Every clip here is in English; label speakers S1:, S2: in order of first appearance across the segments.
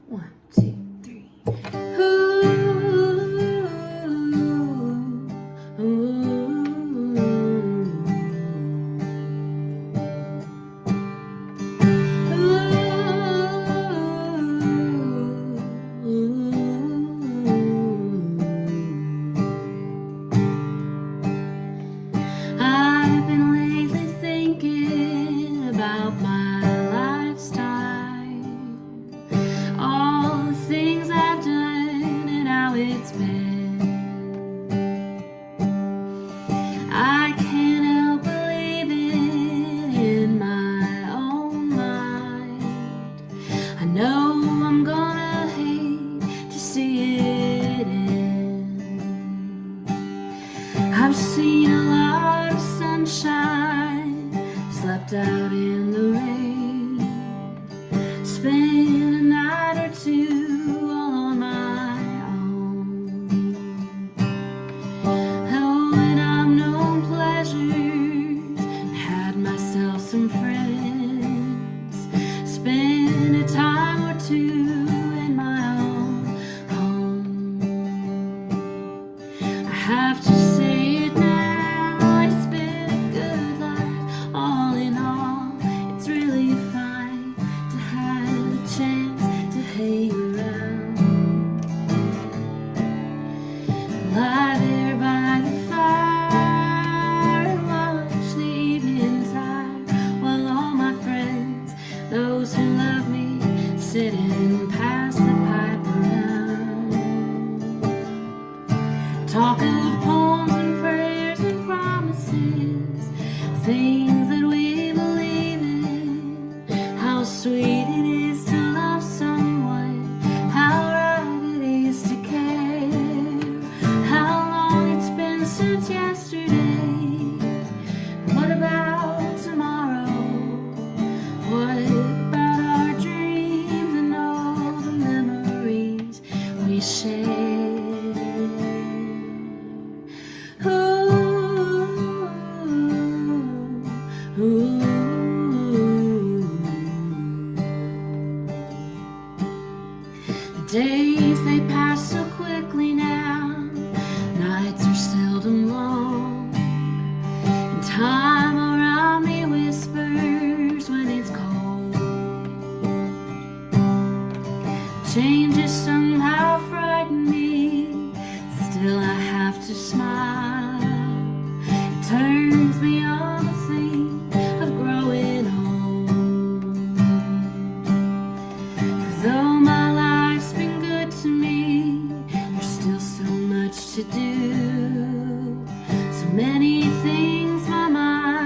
S1: 1, 2, 3. I've been lately thinking about my lifestyle, all the things I've done and how it's been. I can't help believing in my own mind. I know I'm gonna hate to see it end. I've seen a lot of sunshine, slept out in the rain, spent a night or two all on my own. Oh, and I've known pleasures, had myself some friends, spent a time or two in my own home. I have to say it now, I spent a good life. All in all, it's really fine to have a chance to hang around. Lie there by the fire and watch the evening tide, while all my friends, those who love me, sit and pass the pipe around. Talk of poems and prayers and promises, things that we believe in, how sweet it is to love someone, how right it is to care, how long it's been since yesterday. What about tomorrow? What about our dreams and all the memories we share? The days, they pass so quickly now, nights are seldom long, and time around me whispers when it's cold. Changes somehow frighten me, still I have to smile. It turns me on to think of growing old. 'Cause though my life's been good to me, there's still so much to do, so many things my mind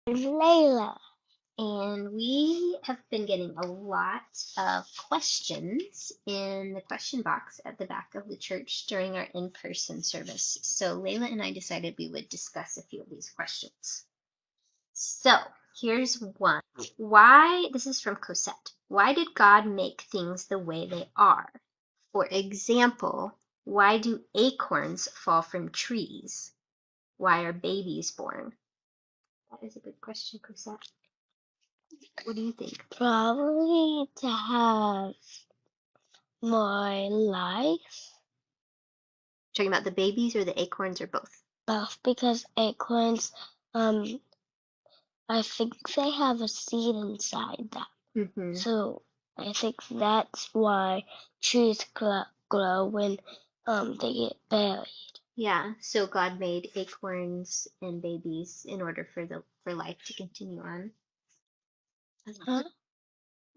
S2: Layla.
S3: And we have been getting a lot of questions in the question box at the back of the church during our in-person service. So Layla and I decided we would discuss a few of these questions. So here's one. This is from Cosette. Why did God make things the way they are? For example, why do acorns fall from trees? Why are babies born? That is a good question, Cosette. What do you think?
S2: Probably to have more life.
S3: Talking about the babies or the acorns or both?
S2: Both, because acorns, I think they have a seed inside them.
S3: Mm-hmm.
S2: So I think that's why trees grow when they get buried.
S3: Yeah, so God made acorns and babies in order for life to continue on.
S2: Huh?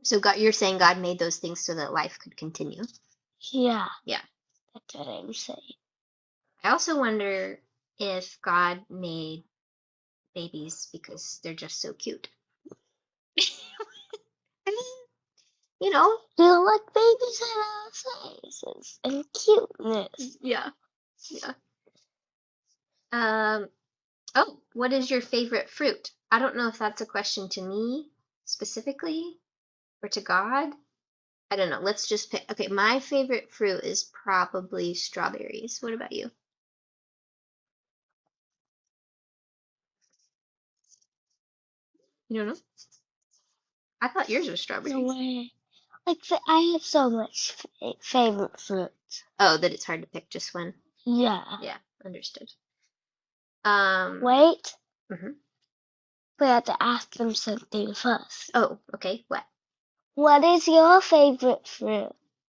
S3: So you're saying God made those things so that life could continue?
S2: Yeah.
S3: Yeah.
S2: That's what I'm saying.
S3: I also wonder if God made babies because they're just so cute. I mean, you know.
S2: You like babies in our sizes and cuteness.
S3: Yeah. Yeah. Oh, what is your favorite fruit? I don't know if that's a question to me specifically or to God. I don't know. Let's just pick. Okay, my favorite fruit is probably strawberries. What about you? You don't know? I thought yours was
S2: No
S3: strawberries.
S2: way. I have so much favorite fruit.
S3: Oh, that it's hard to pick just one.
S2: Yeah.
S3: Yeah, understood.
S2: Wait.
S3: Mhm.
S2: We have to ask them something first.
S3: Oh, okay. What?
S2: What is your favorite fruit?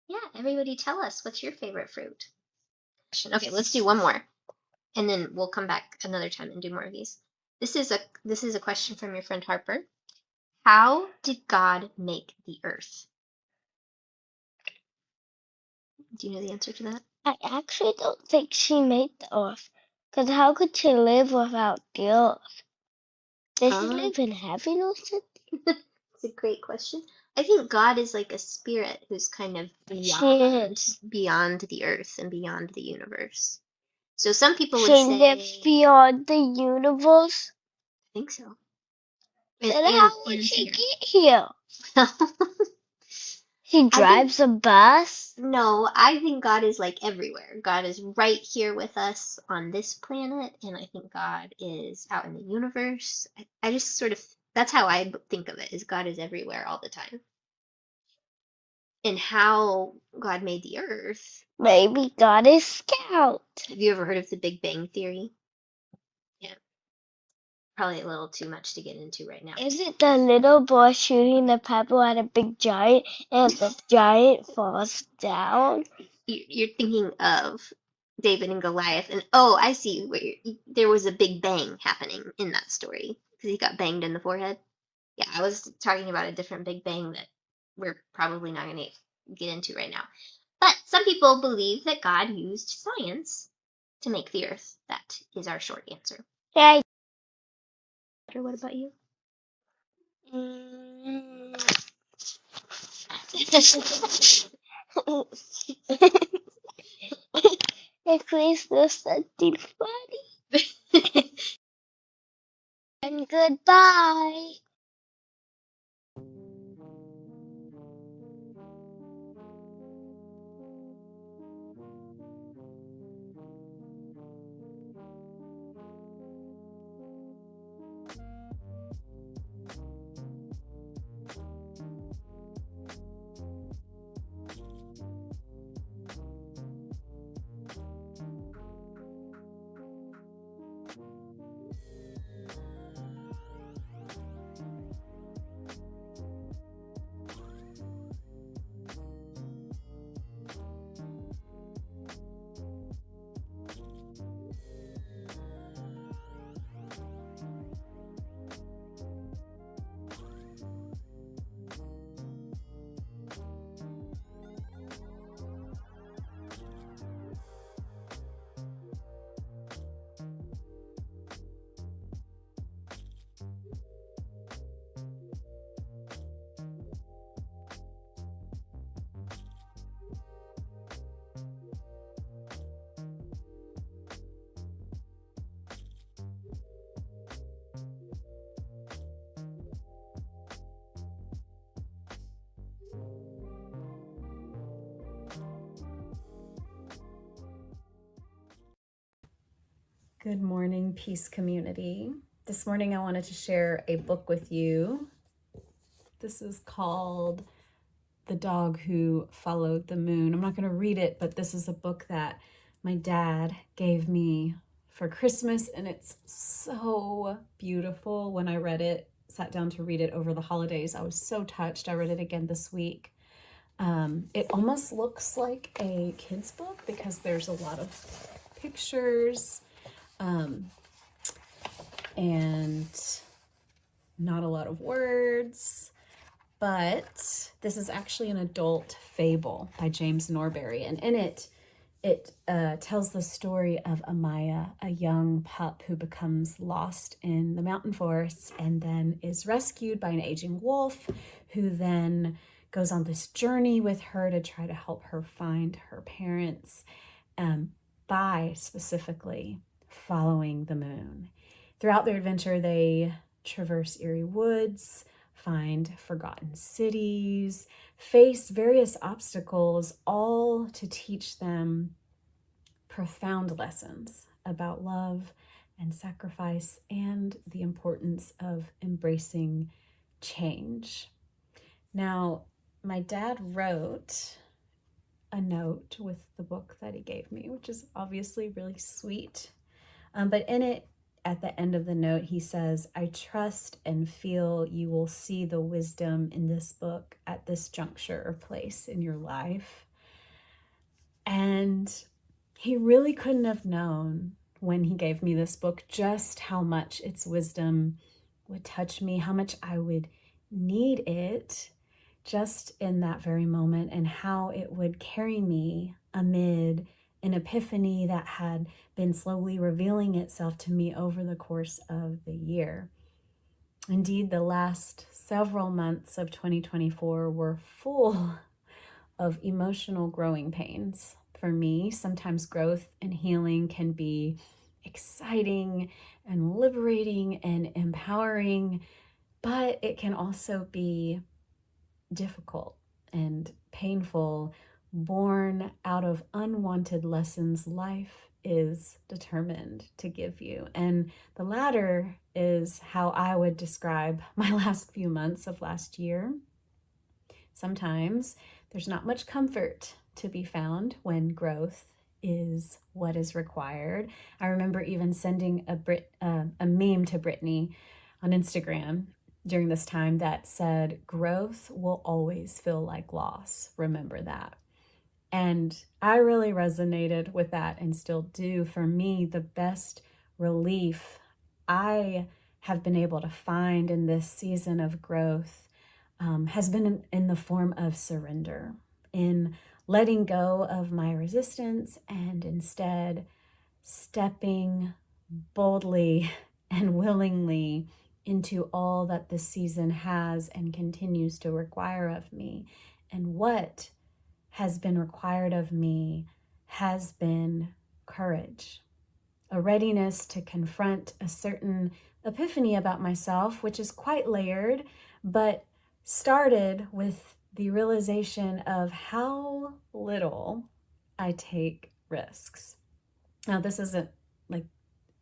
S3: Yeah, everybody tell us what's your favorite fruit. Okay, let's do one more, and then we'll come back another time and do more of these. This is a question from your friend Harper. How did God make the earth? Do you know the answer to that?
S2: I actually don't think she made the earth. Because how could she live without the earth? Does she live in heaven or something?
S3: It's a great question. I think God is like a spirit who's kind of beyond the earth and beyond the universe. So some people would
S2: She
S3: say,
S2: lives beyond the universe?
S3: I think so.
S2: Then how would she get here? She drives a bus?
S3: No, I think God is like everywhere. God is right here with us on this planet, and I think God is out in the universe. I just sort of, that's how I think of it, is God is everywhere all the time. And how God made the earth.
S2: Maybe God is Scout.
S3: Have you ever heard of the Big Bang Theory? Yeah. Probably a little too much to get into right now.
S2: Is it the little boy shooting the pebble at a big giant and the giant falls down?
S3: You're thinking of David and Goliath, and oh, I see there was a big bang happening in that story because he got banged in the forehead. Yeah, I was talking about a different big bang that we're probably not going to get into right now. But some people believe that God used science to make the earth. That is our short answer.
S2: Yeah.
S3: What about you?
S2: Please do something funny. And goodbye.
S4: Good morning, Peace Community. This morning I wanted to share a book with you. This is called The Dog Who Followed the Moon. I'm not going to read it, but this is a book that my dad gave me for Christmas, and it's so beautiful. When I read it, sat down to read it over the holidays, I was so touched. I read it again this week. It almost looks like a kid's book because there's a lot of pictures and not a lot of words, but this is actually an adult fable by James Norbury, and in it tells the story of Amaya, a young pup who becomes lost in the mountain forests and then is rescued by an aging wolf, who then goes on this journey with her to try to help her find her parents, by specifically following the moon. Throughout their adventure, they traverse eerie woods, find forgotten cities, face various obstacles, all to teach them profound lessons about love and sacrifice and the importance of embracing change. Now, my dad wrote a note with the book that he gave me, which is obviously really sweet. But in it, at the end of the note, he says, "I trust and feel you will see the wisdom in this book at this juncture or place in your life." And he really couldn't have known when he gave me this book just how much its wisdom would touch me, how much I would need it just in that very moment, and how it would carry me amid an epiphany that had been slowly revealing itself to me over the course of the year. Indeed, the last several months of 2024 were full of emotional growing pains. For me, sometimes growth and healing can be exciting and liberating and empowering, but it can also be difficult and painful, born out of unwanted lessons life is determined to give you. And the latter is how I would describe my last few months of last year. Sometimes there's not much comfort to be found when growth is what is required. I remember even sending a meme to Brittany on Instagram during this time that said, "Growth will always feel like loss. Remember that." And I really resonated with that and still do. For me, the best relief I have been able to find in this season of growth has been in the form of surrender, in letting go of my resistance and instead stepping boldly and willingly into all that this season has and continues to require of me. And what has been required of me has been courage, a readiness to confront a certain epiphany about myself, which is quite layered, but started with the realization of how little I take risks. Now, this isn't like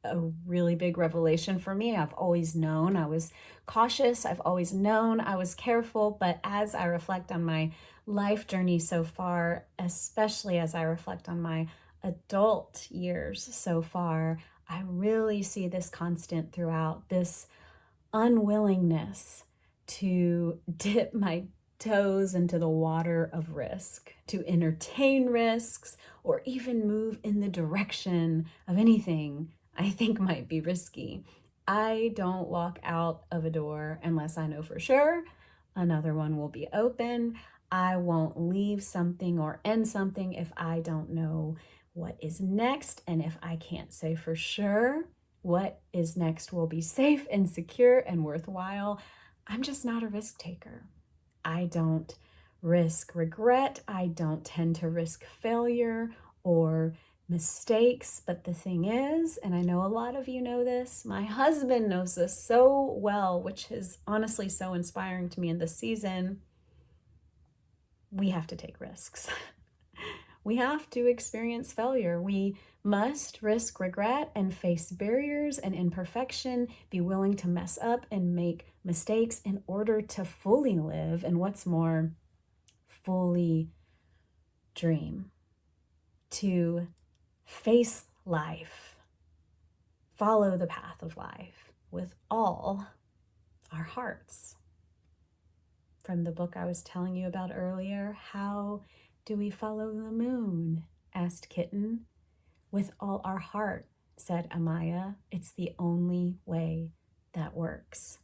S4: a really big revelation for me. I've always known I was cautious. I've always known I was careful. But as I reflect on my life journey so far, especially as I reflect on my adult years so far, I really see this constant throughout, this unwillingness to dip my toes into the water of risk, to entertain risks, or even move in the direction of anything I think might be risky. I don't walk out of a door unless I know for sure another one will be open. I won't leave something or end something if I don't know what is next, and if I can't say for sure what is next will be safe and secure and worthwhile. I'm just not a risk taker. I don't risk regret. I don't tend to risk failure or mistakes. But the thing is, and I know a lot of you know this, my husband knows this so well, which is honestly so inspiring to me in this season, we have to take risks. We have to experience failure. We must risk regret and face barriers and imperfection, be willing to mess up and make mistakes in order to fully live, and what's more, fully dream, to face life, follow the path of life with all our hearts. From the book I was telling you about earlier, How Do We Follow the Moon? Asked Kitten. With all our heart, said Amaya. It's the only way that works.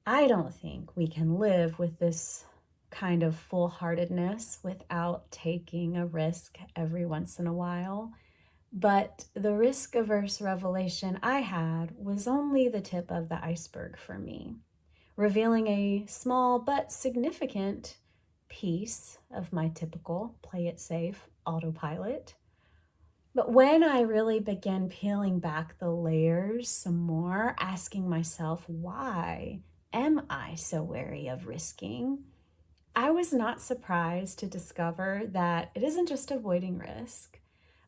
S4: I don't think we can live with this kind of full-heartedness without taking a risk every once in a while. But the risk-averse revelation I had was only the tip of the iceberg for me, revealing a small but significant piece of my typical play it safe autopilot. But when I really began peeling back the layers some more, asking myself, why am I so wary of risking? I was not surprised to discover that it isn't just avoiding risk,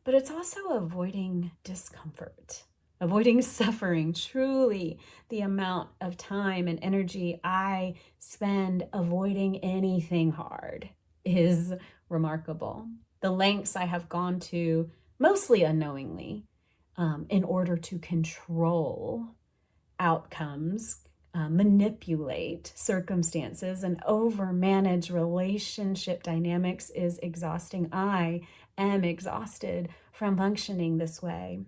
S4: but it's also avoiding discomfort, avoiding suffering. Truly, the amount of time and energy I spend avoiding anything hard is remarkable. The lengths I have gone to, mostly unknowingly, in order to control outcomes, manipulate circumstances, and overmanage relationship dynamics is exhausting. I am exhausted from functioning this way,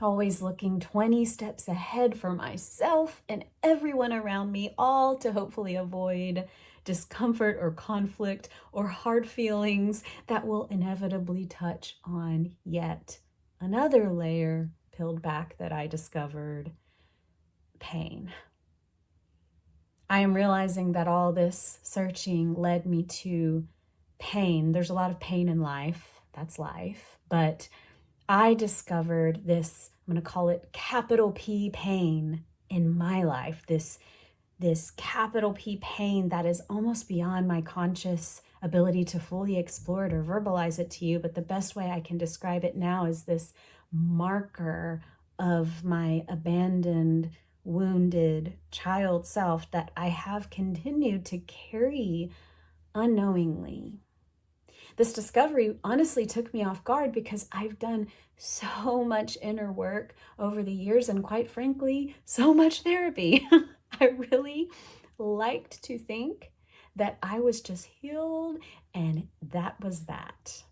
S4: always looking 20 steps ahead for myself and everyone around me, all to hopefully avoid discomfort or conflict or hard feelings that will inevitably touch on yet another layer peeled back that I discovered: pain. I am realizing that all this searching led me to pain. There's a lot of pain in life. That's life. But I discovered this, I'm going to call it capital P pain in my life. This capital P pain that is almost beyond my conscious ability to fully explore it or verbalize it to you. But the best way I can describe it now is this marker of my abandoned, wounded child self that I have continued to carry unknowingly. This discovery honestly took me off guard because I've done so much inner work over the years and, quite frankly, so much therapy. I really liked to think that I was just healed and that was that.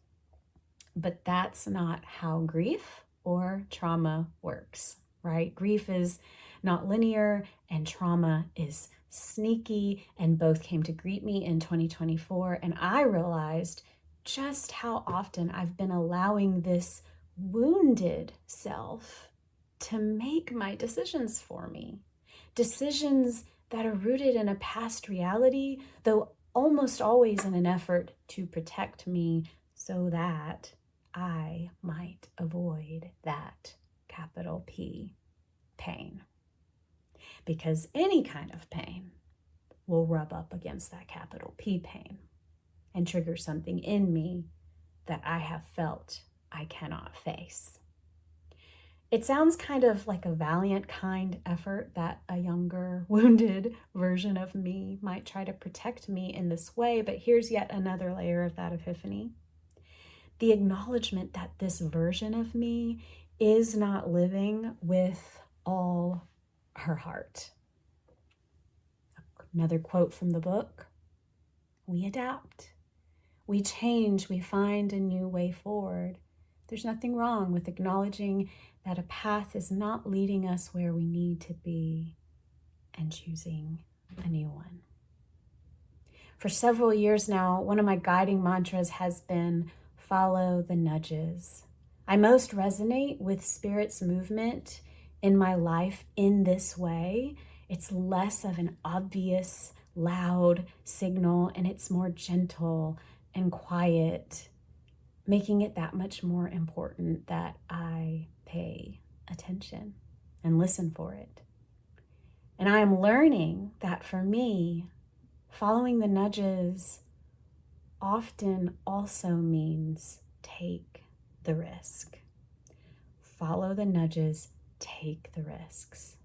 S4: But that's not how grief or trauma works, right? Grief is not linear and trauma is sneaky, and both came to greet me in 2024. And I realized just how often I've been allowing this wounded self to make my decisions for me. Decisions that are rooted in a past reality, though almost always in an effort to protect me so that I might avoid that capital P pain. Because any kind of pain will rub up against that capital P pain and trigger something in me that I have felt I cannot face. It sounds kind of like a valiant kind effort that a younger, wounded version of me might try to protect me in this way, but here's yet another layer of that epiphany. The acknowledgement that this version of me is not living with all her heart. Another quote from the book: we adapt, we change, we find a new way forward. There's nothing wrong with acknowledging that a path is not leading us where we need to be and choosing a new one. For several years now, one of my guiding mantras has been follow the nudges. I most resonate with Spirit's movement in my life in this way. It's less of an obvious, loud signal, and it's more gentle and quiet, making it that much more important that I pay attention and listen for it. And I am learning that for me, following the nudges often also means take the risk. Follow the nudges, take the risks.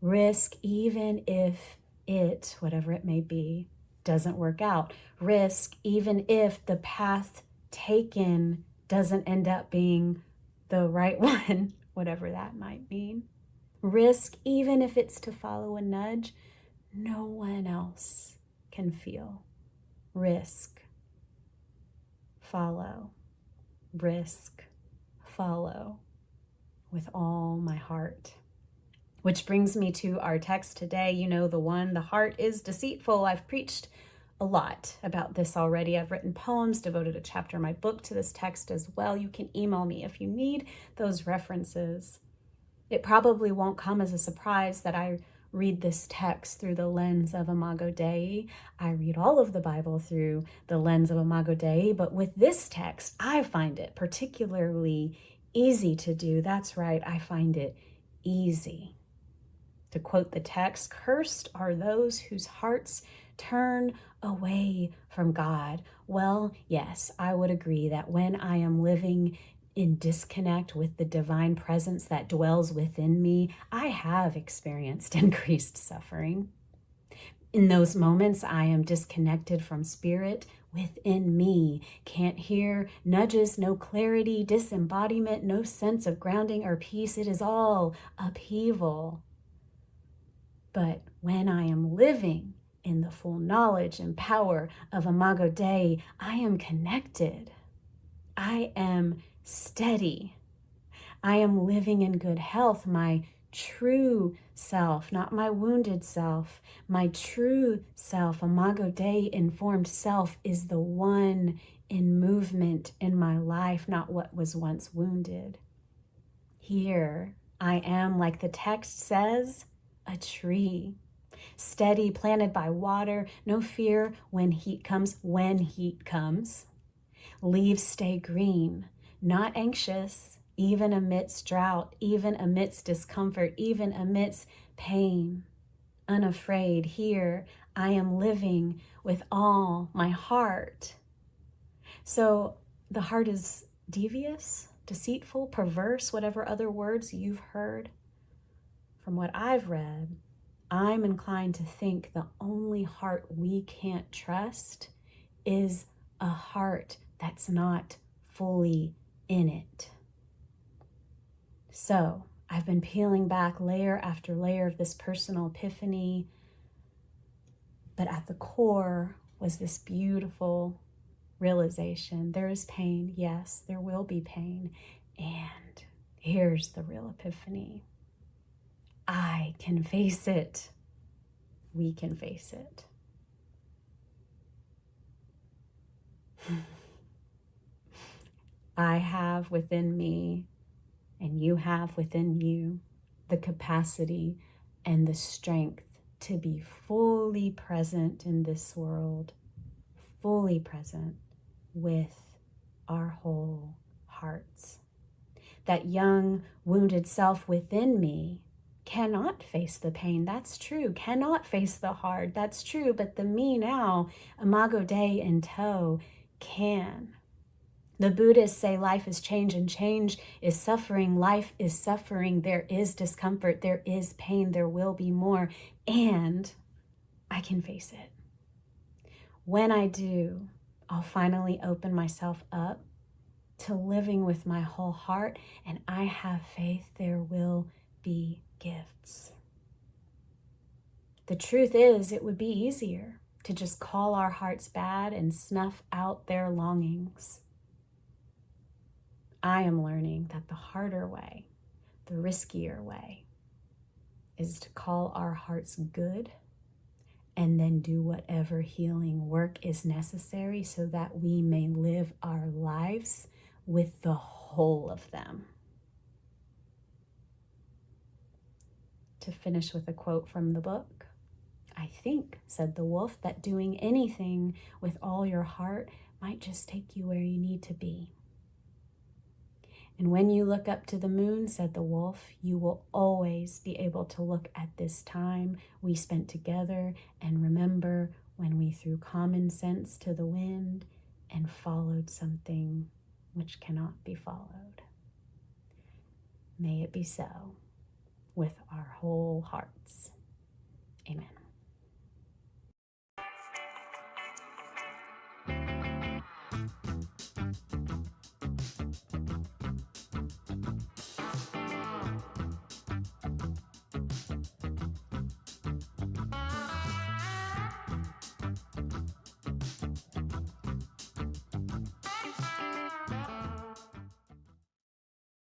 S4: Risk even if it, whatever it may be, doesn't work out. Risk even if the path taken doesn't end up being the right one, whatever that might mean. Risk even if it's to follow a nudge no one else can feel. Risk, follow, risk, follow with all my heart. Which brings me to our text today. You know, the one, the heart is deceitful. I've preached a lot about this already. I've written poems, devoted a chapter of my book to this text as well. You can email me if you need those references. It probably won't come as a surprise that I read this text through the lens of Imago Dei. I read all of the Bible through the lens of Imago Dei, but with this text, I find it particularly easy to do. That's right, I find it easy. To quote the text, cursed are those whose hearts turn away from God. Well, yes, I would agree that when I am living in disconnect with the divine presence that dwells within me, I have experienced increased suffering. In those moments, I am disconnected from spirit within me. Can't hear nudges, no clarity, disembodiment, no sense of grounding or peace. It is all upheaval. But when I am living in the full knowledge and power of Imago Dei, I am connected. I am steady. I am living in good health, my true self, not my wounded self. My true self, Imago Dei informed self, is the one in movement in my life, not what was once wounded. Here I am, like the text says, a tree, steady, planted by water, no fear when heat comes, Leaves stay green, not anxious, even amidst drought, even amidst discomfort, even amidst pain. Unafraid, here I am living with all my heart. So the heart is devious, deceitful, perverse, whatever other words you've heard. From what I've read, I'm inclined to think the only heart we can't trust is a heart that's not fully in it. So I've been peeling back layer after layer of this personal epiphany, but at the core was this beautiful realization. There is pain, yes, there will be pain, and here's the real epiphany. I can face it. We can face it. I have within me, and you have within you, the capacity and the strength to be fully present in this world, fully present with our whole hearts. That young, wounded self within me cannot face the pain, that's true, cannot face the hard, that's true, but the me now, Imago Dei in tow, can. The Buddhists say life is change and change is suffering. Life is suffering. There is discomfort. There is pain. There will be more. And I can face it. When I do, I'll finally open myself up to living with my whole heart. And I have faith there will be gifts. The truth is, it would be easier to just call our hearts bad and snuff out their longings. I am learning that the harder way, the riskier way, is to call our hearts good and then do whatever healing work is necessary so that we may live our lives with the whole of them. To finish with a quote from the book, I think, said the wolf, that doing anything with all your heart might just take you where you need to be. And when you look up to the moon, said the wolf, you will always be able to look at this time we spent together and remember when we threw common sense to the wind and followed something which cannot be followed. May it be so with our whole hearts. Amen.